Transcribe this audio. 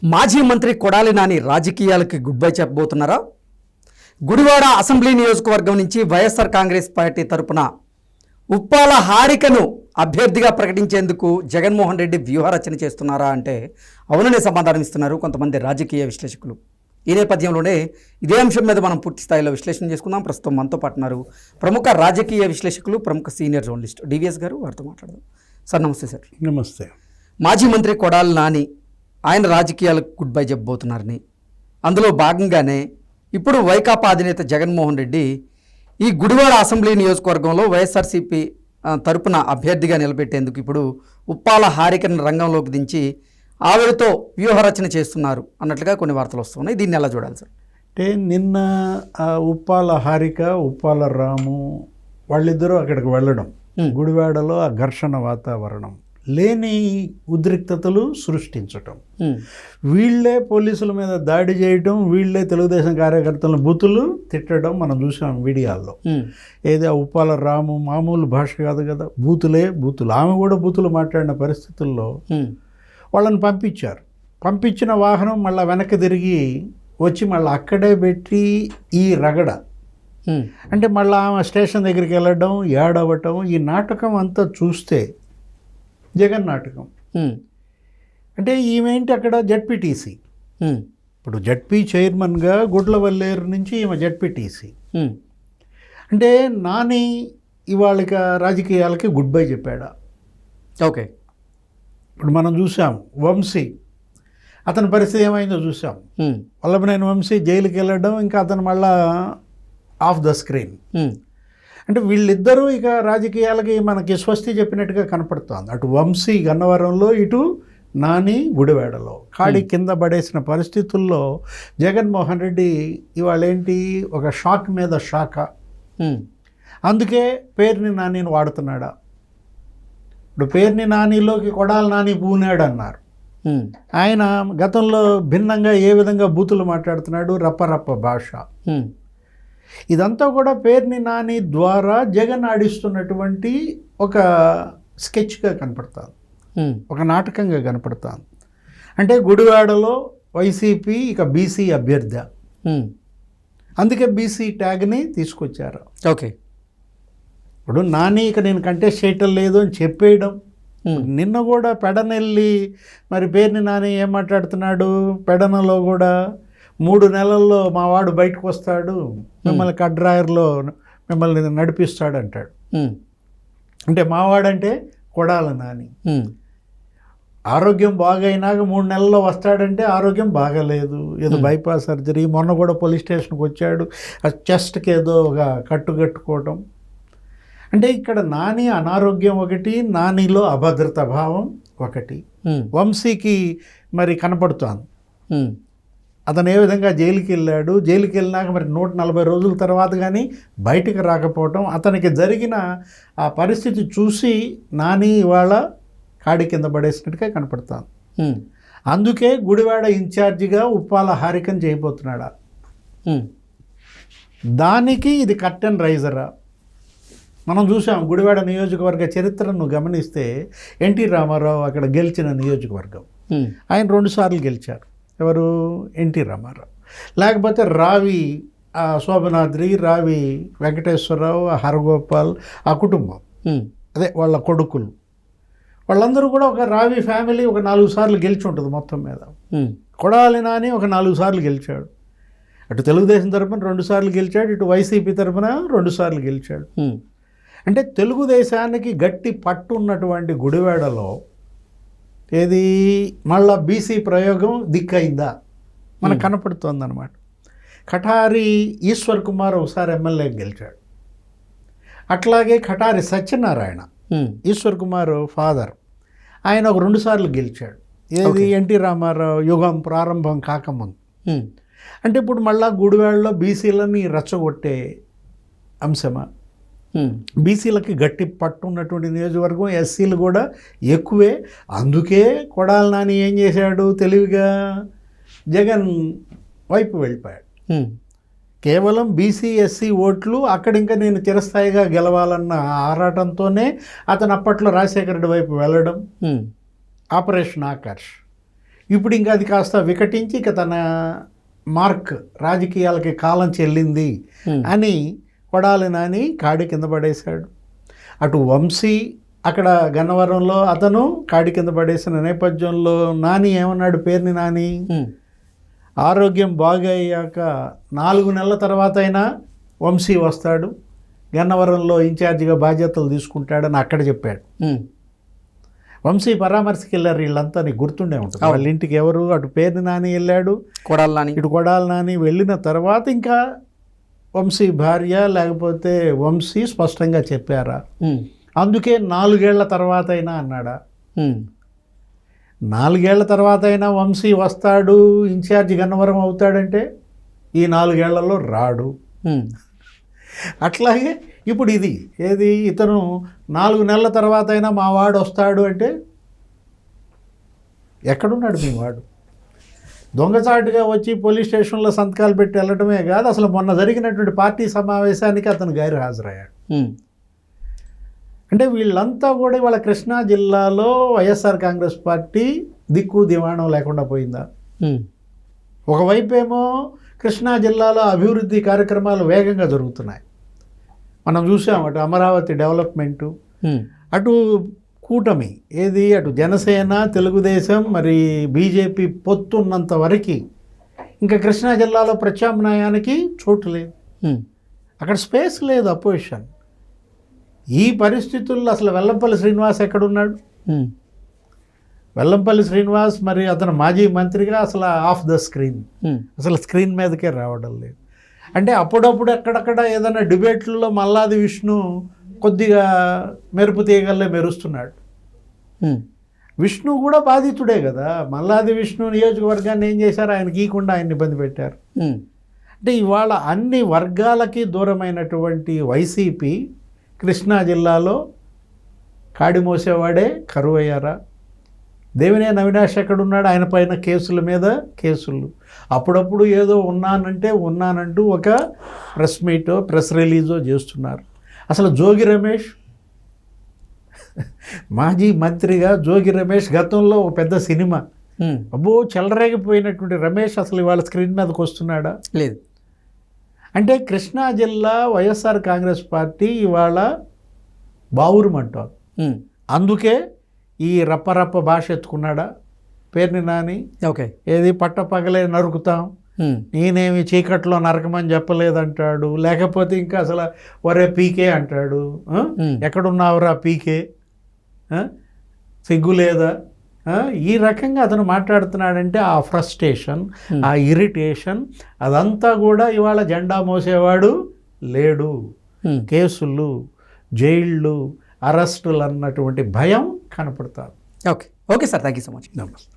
మాజీ మంత్రి కొడాలి నాని రాజకీయాలకి గుడ్ బై చెప్పబోతున్నారా? గుడివాడ అసెంబ్లీ నియోజకవర్గం నుంచి వైఎస్ఆర్ కాంగ్రెస్ పార్టీ తరపున ఉప్పాల హారికను అభ్యర్థిగా ప్రకటించేందుకు జగన్మోహన్ రెడ్డి వ్యూహరచన చేస్తున్నారా అంటే అవుననే సమాధానం ఇస్తున్నారు కొంతమంది రాజకీయ విశ్లేషకులు. ఈ నేపథ్యంలోనే ఇదే అంశం మీద మనం పూర్తి స్థాయిలో విశ్లేషణ చేసుకుందాం. ప్రస్తుతం మనతో పాటున్నారు ప్రముఖ రాజకీయ విశ్లేషకులు, ప్రముఖ సీనియర్ జర్నలిస్ట్ డివిఎస్ గారు. వారితో మాట్లాడదాం. సార్ నమస్తే. సార్ నమస్తే. మాజీ మంత్రి కొడాలి నాని ఆయన రాజకీయాలకు గుడ్ బై చెప్పబోతున్నారని, అందులో భాగంగానే ఇప్పుడు వైకాపా అధినేత జగన్మోహన్ రెడ్డి ఈ గుడివాడ అసెంబ్లీ నియోజకవర్గంలో వైఎస్ఆర్సీపీ తరపున అభ్యర్థిగా నిలబెట్టేందుకు ఇప్పుడు ఉప్పాల హారికను రంగంలోకి దించి ఆవిడతో వ్యూహరచన చేస్తున్నారు అన్నట్లుగా కొన్ని వార్తలు వస్తున్నాయి. దీన్ని ఎలా చూడాలి సార్? అంటే నిన్న ఉప్పాల హారిక, ఉప్పాల రాము వాళ్ళిద్దరూ అక్కడికి వెళ్ళడం, గుడివాడలో ఆ ఘర్షణ వాతావరణం, లేని ఉద్రిక్తతలు సృష్టించటం, వీళ్ళే పోలీసుల మీద దాడి చేయటం, వీళ్ళే తెలుగుదేశం కార్యకర్తలను బూతులు తిట్టడం మనం చూసాం వీడియోల్లో. ఏది ఆ ఉప్పాల రాము మామూలు భాష కాదు కదా, బూతులే బూతులు. ఆమె కూడా బూతులు మాట్లాడిన పరిస్థితుల్లో వాళ్ళని పంపించారు. పంపించిన వాహనం మళ్ళీ వెనక్కి తిరిగి వచ్చి మళ్ళీ అక్కడే పెట్టి ఈ రగడ, అంటే మళ్ళీ ఆమె స్టేషన్ దగ్గరికి వెళ్ళడం, ఏడవటం, ఈ నాటకం అంతా చూస్తే జగన్ నాటకం. అంటే ఈమెంటి అక్కడ జడ్పీటీసీ, ఇప్పుడు జడ్పీ చైర్మన్గా గుడ్లవల్లేరు నుంచి ఈమె జడ్పీటీసీ. అంటే నాని ఇవాళ రాజకీయాలకి గుడ్ బై చెప్పాడా? ఓకే. ఇప్పుడు మనం చూసాం వంశీ, అతని పరిస్థితి ఏమైందో చూసాం. వల్లభనేని వంశీ జైలుకి వెళ్ళడం, ఇంకా అతను మళ్ళా ఆఫ్ ద స్క్రీన్. అంటే వీళ్ళిద్దరూ ఇక రాజకీయాలకి మనకి స్వస్తి చెప్పినట్టుగా కనపడుతోంది. అటు వంశీ గన్నవరంలో, ఇటు నాని గుడివాడలో. కాడి కింద పడేసిన పరిస్థితుల్లో జగన్మోహన్ రెడ్డి ఇవాళ ఏంటి, ఒక షాక్ మీద షాక. అందుకే పేరుని నానిని వాడుతున్నాడా? ఇప్పుడు పేరుని నానిలోకి కొడాలి నాని పూనాడు అన్నారు. ఆయన గతంలో భిన్నంగా ఏ విధంగా బూతులు మాట్లాడుతున్నాడు, రప్పరప్ప భాష. ఇదంతా కూడా పేరుని నాని ద్వారా జగన్ ఆడిస్తున్నటువంటి ఒక స్కెచ్గా కనపడుతుంది, ఒక నాటకంగా కనపడుతుంది. అంటే గుడివాడలో వైసీపీ ఇక బీసీ అభ్యర్థి, అందుకే బీసీ ట్యాగ్ని తీసుకొచ్చారు. ఓకే. ఇప్పుడు నాని ఇక నేను కంటెస్ట్ చేయటం లేదు అని చెప్పేయడం. నిన్న కూడా పెడనెల్లి మరి పేరుని నాని ఏం మాట్లాడుతున్నాడు, పెడనలో కూడా 3 నెలల్లో మా వాడు బయటకు వస్తాడు, మిమ్మల్ని కడ్రాయర్లో మిమ్మల్ని నడిపిస్తాడు అంటాడు. అంటే మావాడంటే కొడాలి నాని. ఆరోగ్యం బాగైనాక 3 నెలల్లో వస్తాడంటే ఆరోగ్యం బాగలేదు, ఏదో బైపాస్ సర్జరీ. మొన్న కూడా పోలీస్ స్టేషన్కి వచ్చాడు, ఆ చెస్ట్కి ఏదో ఒక కట్టుకోవటం. అంటే ఇక్కడ నాని అనారోగ్యం ఒకటి, నానిలో అభద్రత భావం ఒకటి. వంశీకి మరి కనపడుతోంది. అతను ఏ విధంగా జైలుకి వెళ్ళాడు, జైలుకి వెళ్ళినాక మరి 140 రోజుల తర్వాత కానీ బయటకు రాకపోవటం, అతనికి జరిగిన ఆ పరిస్థితి చూసి నాని ఇవాళ కాడి కింద పడేసినట్టుగా కనపడుతుంది. అందుకే గుడివాడ ఇన్ఛార్జిగా ఉప్పాల హారికను చేయబోతున్నాడా? దానికి ఇది కర్టెన్ రైజరా? మనం చూసాం గుడివాడ నియోజకవర్గ చరిత్రను గమనిస్తే ఎన్టీ రామారావు అక్కడ గెలిచిన నియోజకవర్గం. ఆయన 2 సార్లు గెలిచారు. ఎవరు? ఎన్టీ రామారావు. లేకపోతే రావి శోభనాద్రి, రావి వెంకటేశ్వరరావు, హరగోపాల్, ఆ కుటుంబం, అదే వాళ్ళ కొడుకులు, వాళ్ళందరూ కూడా ఒక రావి ఫ్యామిలీ ఒక 4 సార్లు గెలిచి ఉంటుంది మొత్తం మీద. కొడాలి నాని ఒక 4 సార్లు గెలిచాడు. అటు తెలుగుదేశం తరపున 2 సార్లు గెలిచాడు, ఇటు వైసీపీ తరపున 2 సార్లు గెలిచాడు. అంటే తెలుగుదేశానికి గట్టి పట్టు ఉన్నటువంటి గుడివాడలో ఏది మళ్ళా బీసీ ప్రయోగం దిక్కయిందా మనకు కనపడుతుంది అన్నమాట. కఠారి ఈశ్వర్ కుమార్ ఒకసారి ఎమ్మెల్యేకి గెలిచాడు. అట్లాగే కఠారి సత్యనారాయణ, ఈశ్వర్ కుమార్ ఫాదర్, ఆయన ఒక 2 సార్లు గెలిచాడు. ఏది ఎన్టీ రామారావు యుగం ప్రారంభం కాకముందు. అంటే ఇప్పుడు మళ్ళా గుడివాడలో బీసీలని రెచ్చగొట్టే అంశమా? బీసీలకి గట్టి పట్టు ఉన్నటువంటి నియోజకవర్గం, ఎస్సీలు కూడా ఎక్కువే. అందుకే కొడాలి నాని ఏం చేశాడు, తెలివిగా జగన్ వైపు వెళ్ళిపోయాడు. కేవలం బీసీ ఎస్సీ ఓట్లు అక్కడ ఇంకా నేను చిరస్థాయిగా గెలవాలన్న ఆరాటంతోనే అతను అప్పట్లో రాజశేఖర రెడ్డి వైపు వెళ్ళడం, ఆపరేషన్ ఆకర్ష్. ఇప్పుడు ఇంకా అది కాస్త వికటించి ఇక తన మార్క్ రాజకీయాలకి కాలం చెల్లింది అని కొడాలి నాని కాడి కింద పడేశాడు. అటు వంశీ అక్కడ గన్నవరంలో అతను కాడి కింద పడేసిన నేపథ్యంలో నాని ఏమన్నాడు, పేరుని నాని ఆరోగ్యం బాగయ్యాక 4 నెలల తర్వాత అయినా వంశీ వస్తాడు, గన్నవరంలో ఇన్ఛార్జిగా బాధ్యతలు తీసుకుంటాడని అక్కడ చెప్పాడు. వంశీ పరామర్శకి వెళ్ళారు వీళ్ళంతా, నీకు గుర్తుండే ఉంటుంది. వాళ్ళ ఇంటికి ఎవరు, అటు పేరుని నాని వెళ్ళాడు, కొడాలి నాని, ఇటు కొడాలి నాని. వెళ్ళిన తర్వాత ఇంకా వంశీ భార్య లేకపోతే వంశీ స్పష్టంగా చెప్పారా? అందుకే 4 ఏళ్ల తర్వాత అయినా అన్నాడా? 4 ఏళ్ల తర్వాత అయినా వంశీ వస్తాడు, ఇన్ఛార్జి గన్నవరం అవుతాడంటే ఈ 4 ఏళ్లలో రాడు. అట్లాగే ఇప్పుడు ఇది ఏది, ఇతను 4 నెలల తర్వాత అయినా మా వాడు వస్తాడు అంటే ఎక్కడున్నాడు మీ వాడు? దొంగచాటుగా వచ్చి పోలీస్ స్టేషన్లో సంతకాలు పెట్టి వెళ్ళడమే కాదు, అసలు మొన్న జరిగినటువంటి పార్టీ సమావేశానికి అతను గైరు హాజరయ్యాడు. అంటే వీళ్ళంతా కూడా ఇవాళ కృష్ణా జిల్లాలో వైఎస్ఆర్ కాంగ్రెస్ పార్టీ దిక్కు దివాణం లేకుండా పోయిందా? ఒకవైపు ఏమో కృష్ణా జిల్లాలో అభివృద్ధి కార్యక్రమాలు వేగంగా జరుగుతున్నాయి. మనం చూసాం అటు అమరావతి డెవలప్మెంటు, అటు కూటమి ఏది, అటు జనసేన తెలుగుదేశం మరి బీజేపీ పొత్తున్నంత వరకు ఇంకా కృష్ణా జిల్లాలో ప్రత్యామ్నాయానికి చోటు లేదు, అక్కడ స్పేస్ లేదు అపోజిషన్. ఈ పరిస్థితుల్లో అసలు వెల్లంపల్లి శ్రీనివాస్ ఎక్కడున్నాడు? వెల్లంపల్లి శ్రీనివాస్ మరి అతను మాజీ మంత్రిగా అసలు ఆఫ్ ద స్క్రీన్, అసలు స్క్రీన్ మీదకే రావడం లేదు. అంటే అప్పుడప్పుడు ఎక్కడక్కడ ఏదైనా డిబేట్లలో మల్లాది విష్ణు కొద్దిగా మెరుపు తీగల్లే మెరుస్తున్నాడు. విష్ణు కూడా బాధితుడే కదా. మల్లాది విష్ణు నియోజకవర్గాన్ని ఏం చేశారు, ఆయనకి ఇవ్వకుండా ఆయన ఇబ్బంది పెట్టారు. అంటే ఇవాళ అన్ని వర్గాలకి దూరమైనటువంటి వైసీపీ కృష్ణా జిల్లాలో కాడి మోసేవాడే కరువు అయ్యారా? దేవినేని అవినాష్ ఎక్కడున్నాడు? ఆయన పైన కేసుల మీద కేసులు. అప్పుడప్పుడు ఏదో ఉన్నానంటూ ఒక ప్రెస్ మీటో ప్రెస్ రిలీజో చేస్తున్నారు. అసలు జోగి రమేష్ మాజీ మంత్రిగా జోగి రమేష్ గతంలో ఒక పెద్ద సినిమా, అబ్బో చెలరేగిపోయినటువంటి రమేష్ అసలు ఇవాళ స్క్రీన్ మీదకి వస్తున్నాడా? లేదు. అంటే కృష్ణా జిల్లా వైఎస్ఆర్ కాంగ్రెస్ పార్టీ ఇవాళ బావురుమంటారు. అందుకే ఈ రప్పరప్ప భాష ఎత్తుకున్నాడా పేరుని నాని? ఓకే, ఏది పట్టపగలే నరుకుతాం, నేనేమి చీకట్లో నరకమని చెప్పలేదంటాడు. లేకపోతే ఇంకా అసలు ఒరే పీకే అంటాడు. ఎక్కడున్నావురా పీకే, సిగ్గు లేదా? ఈ రకంగా అతను మాట్లాడుతున్నాడంటే ఆ ఫ్రస్ట్రేషన్, ఆ ఇరిటేషన్ అదంతా కూడా ఇవాళ జెండా మోసేవాడు లేడు. కేసులు, జైళ్ళు, అరెస్టులు అన్నటువంటి భయం కనపడతారు. Okay sir, thank you so much. నమస్తే.